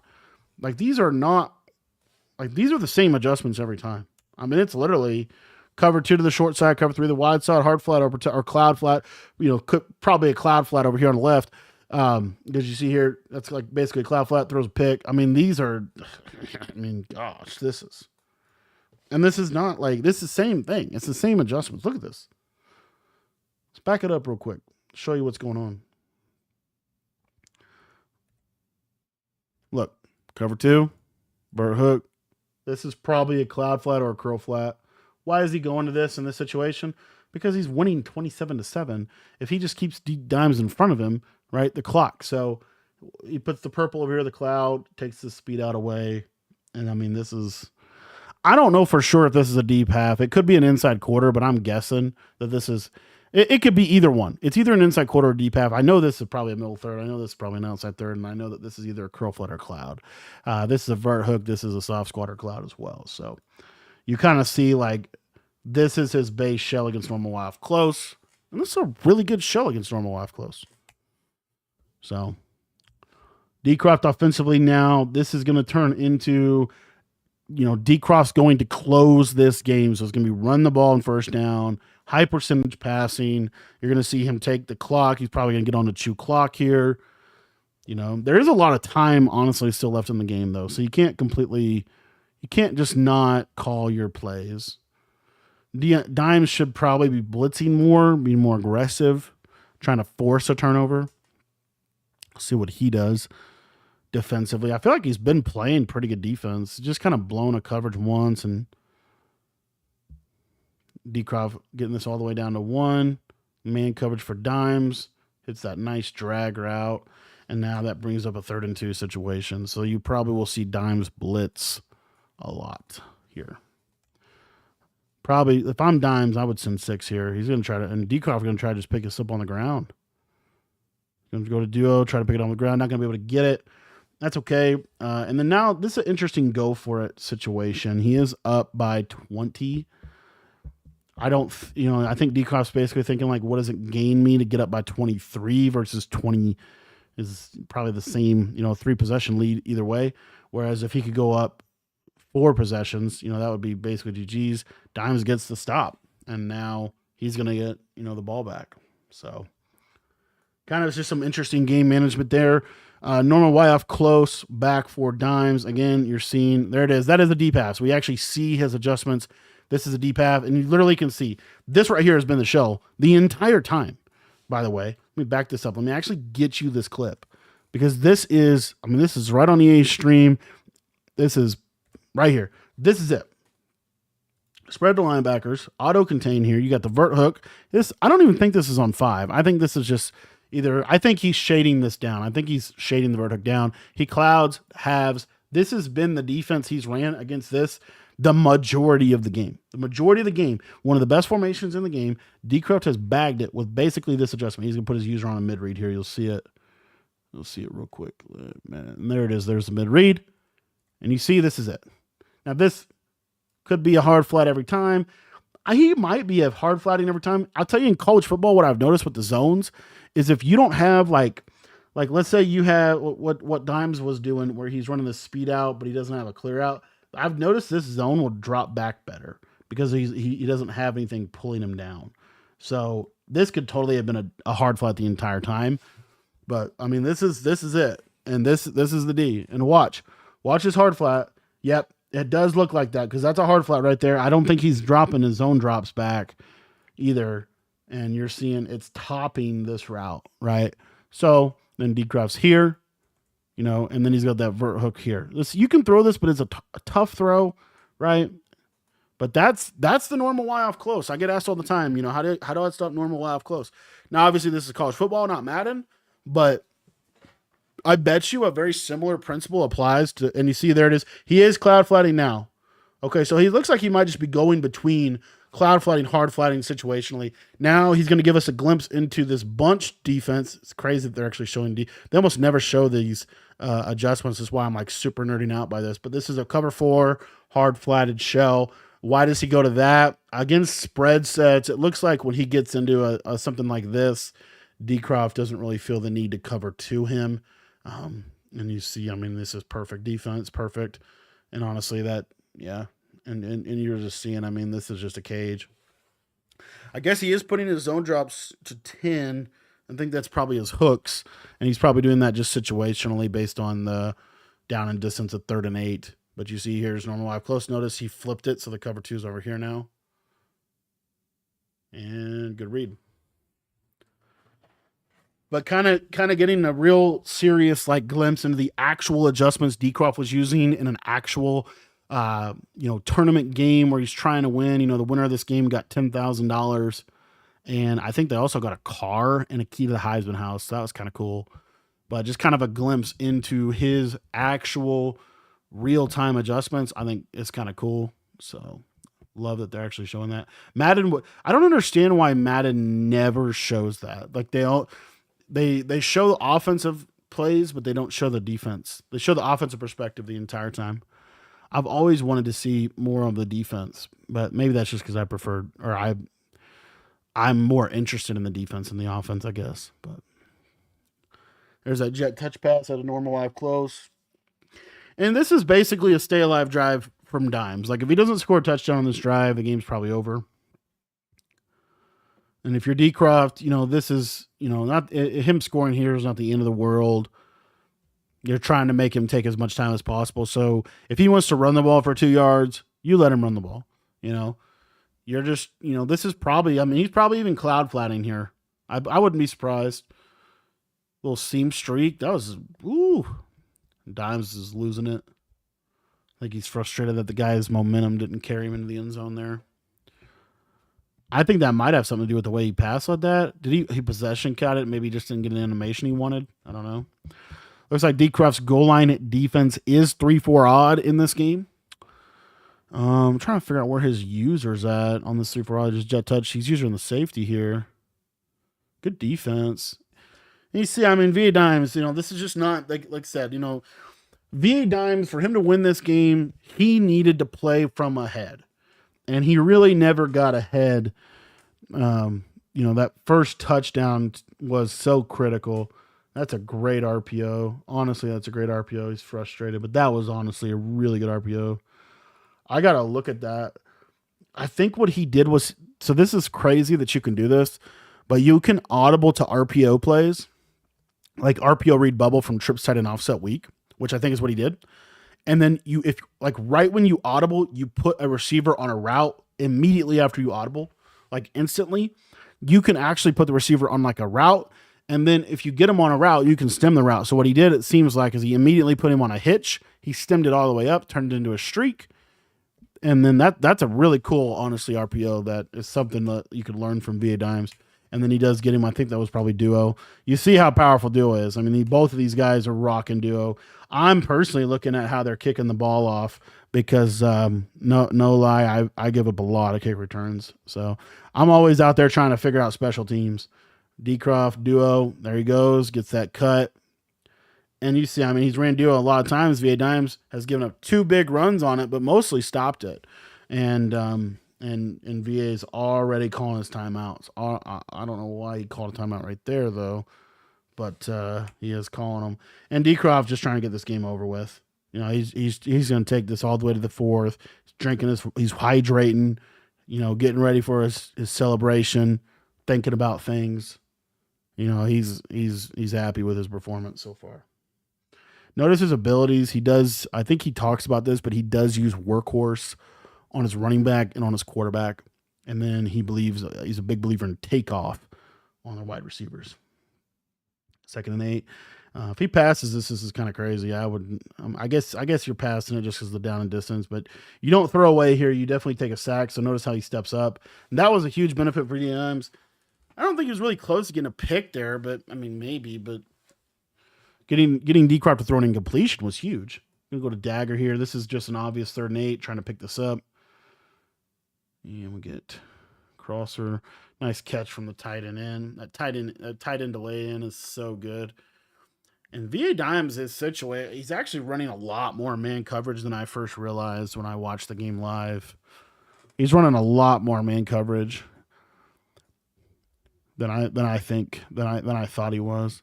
like, these are the same adjustments every time. I mean, it's literally cover 2 to the short side, cover 3 to the wide side, hard flat or cloud flat. Probably a cloud flat over here on the left. Because you see here, that's like basically a cloud flat, throws a pick. I mean, these are, gosh, this is not like, this is the same thing. It's the same adjustments. Look at this. Let's back it up real quick. Show you what's going on. Look, cover 2, vert hook. This is probably a cloud flat or a curl flat. Why is he going to this in this situation? Because he's winning 27-7. If he just keeps Dimes in front of him, right, the clock. So he puts the purple over here, the cloud, takes the speed out away. And I mean, I don't know for sure if this is a deep half. It could be an inside quarter, but I'm guessing that this is, it could be either one. It's either an inside quarter or deep half. I know this is probably a middle third. I know this is probably an outside third. And I know that this is either a curl flat or cloud. This is a vert hook. This is a soft squat or cloud as well. So you kind of see, like, this is his base shell against normal Y close. And this is a really good shell against normal Y close. So Decroft offensively now, this is going to turn into, Decroft's going to close this game. So it's going to be run the ball on first down, high percentage passing. You're going to see him take the clock. He's probably going to get on the chew clock here. There is a lot of time, honestly, still left in the game, though. So you can't just not call your plays. Dimes should probably be blitzing more, being more aggressive, trying to force a turnover. See what he does defensively. I feel like he's been playing pretty good defense. Just kind of blown a coverage once, and Decroft getting this all the way down to 1. Man coverage for Dimes. Hits that nice drag route. And now that brings up a 3rd and 2 situation. So you probably will see Dimes blitz a lot here. Probably, if I'm Dimes, I would send 6 here. He's going to try to, and Decroft going to try to just pick us up on the ground. Going to go to duo, try to pick it on the ground. Not going to be able to get it. That's okay. And then now, this is an interesting go for it situation. He is up by 20. I think Decroft's basically thinking, like, what does it gain me to get up by 23 versus 20 is probably the same, 3 possession lead either way. Whereas if he could go up 4 possessions, that would be basically GG's. Dimes gets the stop, and now he's going to get, the ball back. So kind of just some interesting game management there. Normal Y-off close back for Dimes. Again, you're seeing, there it is. That is a deep pass. We actually see his adjustments. This is a deep pass, and you literally can see this right here has been the shell the entire time. By the way, let me back this up. Let me actually get you this clip, because this is right on EA stream. This is right here. This is it. Spread the linebackers, auto contain here. You got the vert hook. I don't even think this is on 5. I think this is just I think he's shading this down. I think he's shading the vert hook down. He clouds, halves. This has been the defense he's ran against this the majority of the game. The majority of the game, one of the best formations in the game, Decroft has bagged it with basically this adjustment. He's going to put his user on a mid-read here. You'll see it. You'll see it real quick. And there it is. There's the mid-read. And you see this is it. Now, this could be a hard flat every time. He might be a hard flatting every time. I'll tell you, in college football, what I've noticed with the zones is if you don't have, like, Like, let's say you have what Dimes was doing, where he's running the speed out, but he doesn't have a clear out. I've noticed this zone will drop back better because he doesn't have anything pulling him down. So this could totally have been a hard flat the entire time. But I mean, this is it, and this is the D. And watch his hard flat. Yep, it does look like that because that's a hard flat right there. I don't think he's dropping his zone drops back either, and you're seeing it's topping this route, right? So then Decroft's here, and then he's got that vert hook here. You can throw this, but it's a tough throw, right? But that's the normal Y off close. I get asked all the time, how do I stop normal Y off close? Now, obviously, this is college football, not Madden, but I bet you a very similar principle applies to, and you see there it is. He is cloud flatting now. Okay, so he looks like he might just be going between cloud flatting, hard flatting situationally. Now he's going to give us a glimpse into this bunch defense. It's crazy that they're actually showing They almost never show these adjustments. That's why I'm like super nerding out by this. But this is a cover 4 hard flatted shell. Why does he go to that? Against spread sets, it looks like when he gets into something like this, Decroft doesn't really feel the need to cover to him. And you see, I mean, this is perfect defense, perfect. And honestly, yeah. And you're just seeing, I mean, this is just a cage. I guess he is putting his zone drops to 10. I think that's probably his hooks. And he's probably doing that just situationally based on the down and distance of 3rd and 8. But you see here's normal live close. Notice he flipped it, so the cover 2 is over here now. And good read. But kind of getting a real serious like glimpse into the actual adjustments Decroft was using in an actual tournament game where he's trying to win. The winner of this game got $10,000, and I think they also got a car and a key to the Heisman house. So that was kind of cool. But just kind of a glimpse into his actual real-time adjustments, I think it's kind of cool. So love that they're actually showing that. Madden, I don't understand why Madden never shows that. Like they show the offensive plays, but they don't show the defense. They show the offensive perspective the entire time. I've always wanted to see more of the defense, but maybe that's just because I prefer, or I'm more interested in the defense than the offense, I guess. But there's that jet touch pass at a normal live close. And this is basically a stay alive drive from Dimes. Like if he doesn't score a touchdown on this drive, the game's probably over. And if you're Decroft, this is, not him scoring here is not the end of the world. You're trying to make him take as much time as possible. So if he wants to run the ball for 2 yards, you let him run the ball. You're just, this is probably, I mean, he's probably even cloud flatting here. I wouldn't be surprised. Little seam streak. That was, Dimes is losing it. I think he's frustrated that the guy's momentum didn't carry him into the end zone there. I think that might have something to do with the way he passed like that. Did he possession cut it? Maybe he just didn't get an animation he wanted. I don't know. Looks like Decroft's goal line defense is 3-4 odd in this game. I'm trying to figure out where his user's at on this 3-4 odd. Just jet touch. He's using the safety here. Good defense. And you see, I mean, VA Dimes, this is just not, like I said, VA Dimes, for him to win this game, he needed to play from ahead. And he really never got ahead. That first touchdown was so critical. That's a great RPO. Honestly, that's a great RPO. He's frustrated, but that was honestly a really good RPO. I got to look at that. I think what he did was, so this is crazy that you can do this, but you can audible to RPO plays, like RPO read bubble from trips tight and offset weak, which I think is what he did. And then if like right when you audible, you put a receiver on a route immediately after you audible, like instantly, you can actually put the receiver on like a route. And then if you get him on a route, you can stem the route. So what he did, it seems like, is he immediately put him on a hitch. He stemmed it all the way up, turned it into a streak. And then that's a really cool, honestly, RPO that is something that you could learn from VA Dimes. And then he does get him. I think that was probably duo. You see how powerful duo is. I mean, both of these guys are rocking duo. I'm personally looking at how they're kicking the ball off because no lie, I give up a lot of kick returns. So I'm always out there trying to figure out special teams. Decroft, duo, there he goes, gets that cut. And you see, I mean, he's ran duo a lot of times. VA Dimes has given up 2 big runs on it, but mostly stopped it. And VA's already calling his timeouts. I don't know why he called a timeout right there, though. but he is calling them. And Decroft just trying to get this game over with. You know, he's going to take this all the way to the fourth. He's drinking his, he's hydrating. You know, getting ready for his celebration, thinking about things. You know, he's happy with his performance so far. Notice his abilities. He does. I think he talks about this, but he does use workhorse on his running back and on his quarterback. And then he believes he's a big believer in takeoff on the wide receivers. 2nd and 8. If he passes this is kind of crazy. I would, I guess you're passing it just because of the down and distance, but you don't throw away here. You definitely take a sack. So notice how he steps up. And that was a huge benefit for DMs. I don't think he was really close to getting a pick there, but I mean, maybe, but getting Decroft to throw an incompletion was huge. I'm going to go to Dagger here. This is just an obvious 3rd and 8, trying to pick this up. And we get Crosser. Nice catch from the tight end in. That tight end delay in is so good. And VA Dimes is situated. He's actually running a lot more man coverage than I first realized when I watched the game live. He's running a lot more man coverage than I thought he was.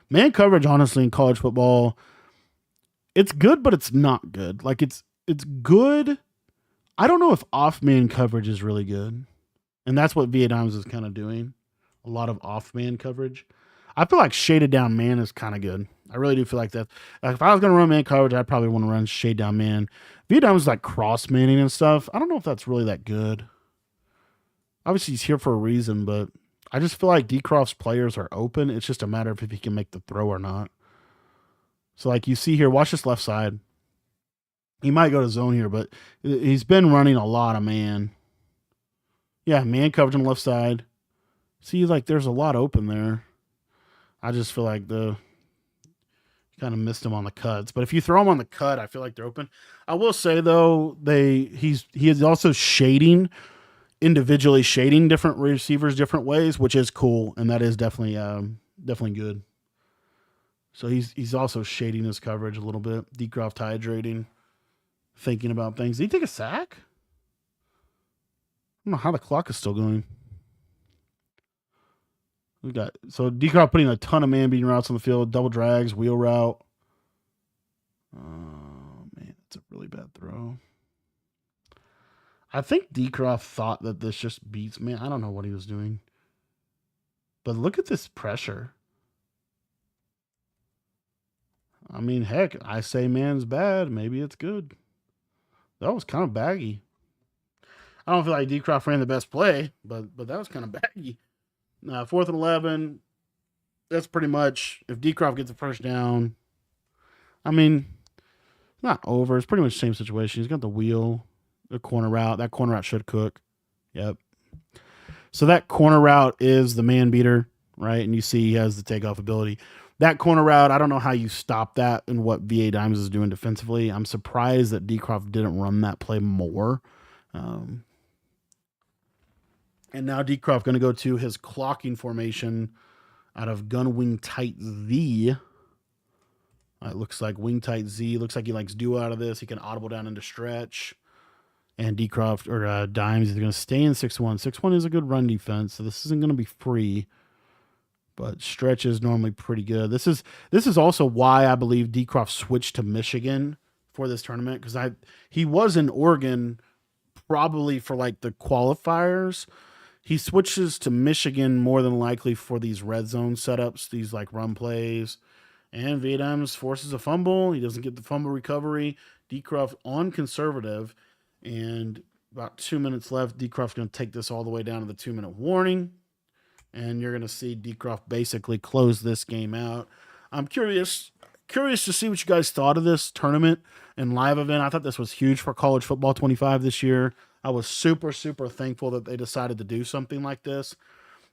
Man coverage, honestly, in college football, it's good, but it's not good. Like it's good. I don't know if off man coverage is really good. And that's what VA Dimes is kind of doing. A lot of off man coverage. I feel like shaded down man is kind of good. I really do feel like that. Like if I was going to run man coverage, I'd probably want to run shade down man. VA Dimes is like cross manning and stuff. I don't know if that's really that good. Obviously, he's here for a reason, but I just feel like Decroft's players are open. It's just a matter of if he can make the throw or not. So like you see here, watch this left side. He might go to zone here, but he's been running a lot of man. Yeah, man coverage on the left side. See, like there's a lot open there. I just feel like kind of missed him on the cuts. But if you throw him on the cut, I feel like they're open. I will say though, he is also individually shading different receivers different ways, which is cool, and that is definitely good. So he's also shading his coverage a little bit. Decroft hydrating, thinking about things. Did he take a sack? I don't know how the clock is still going. We got so Decroft putting a ton of man beating routes on the field, double drags, wheel route. Oh man, that's a really bad throw. I think Decroft thought that this just beats man. I don't know what he was doing. But look at this pressure. I mean, heck, I say man's bad. Maybe it's good. That was kind of baggy. I don't feel like Decroft ran the best play, but that was kind of baggy. 4th and 11. That's pretty much if Decroft gets the first down. I mean, not over. It's pretty much the same situation. He's got the wheel, the corner route. That corner route should cook. Yep. So that corner route is the man beater, right? And you see he has the takeoff ability. That corner route, I don't know how you stop that and what VA Dimes is doing defensively. I'm surprised that Decroft didn't run that play more. And now Decroft going to go to his clocking formation out of gun wing tight Z. It looks like wing tight Z. Looks like he likes duo out of this. He can audible down into stretch. And Decroft or Dimes is going to stay in 6-1. 6-1 is a good run defense, so this isn't going to be free. But stretch is normally pretty good. This is also why I believe Decroft switched to Michigan for this tournament, because he was in Oregon probably for like the qualifiers. He switches to Michigan more than likely for these red zone setups, these like run plays. And VA Dimes forces a fumble. He doesn't get the fumble recovery. Decroft on conservative. And about 2 minutes left. Decroft's going to take this all the way down to the 2-minute warning. And you're going to see Decroft basically close this game out. I'm curious to see what you guys thought of this tournament and live event. I thought this was huge for College Football 25 this year. I was super, super thankful that they decided to do something like this.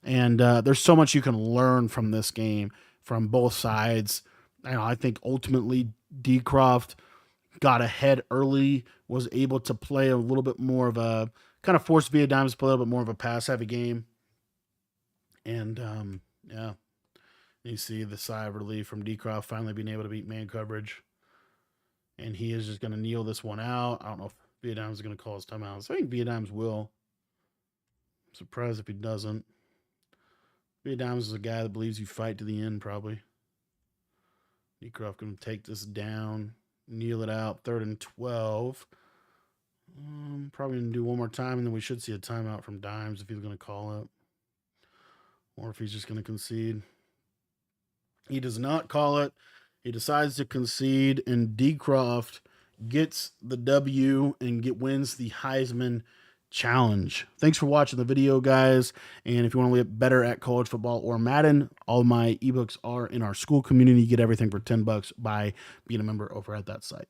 And there's so much you can learn from this game from both sides. I think ultimately Decroft got ahead early, was able to play a little bit more of a kind of forced VA Dimes to play a little bit more of a pass-heavy game. And yeah, you see the sigh of relief from Decroft finally being able to beat man coverage. And he is just going to kneel this one out. I don't know if VA Dimes is going to call his timeouts. I think VA Dimes will. I'm surprised if he doesn't. VA Dimes is a guy that believes you fight to the end, probably. Decroft going to take this down, kneel it out, 3rd and 12. Probably going to do one more time, and then we should see a timeout from Dimes if he's going to call it, or if he's just going to concede. He does not call it. He decides to concede, and Decroft gets the W and wins the Heisman Challenge. Thanks for watching the video, guys. And if you want to get better at college football or Madden, all my ebooks are in our school community. You get everything for $10 by being a member over at that site.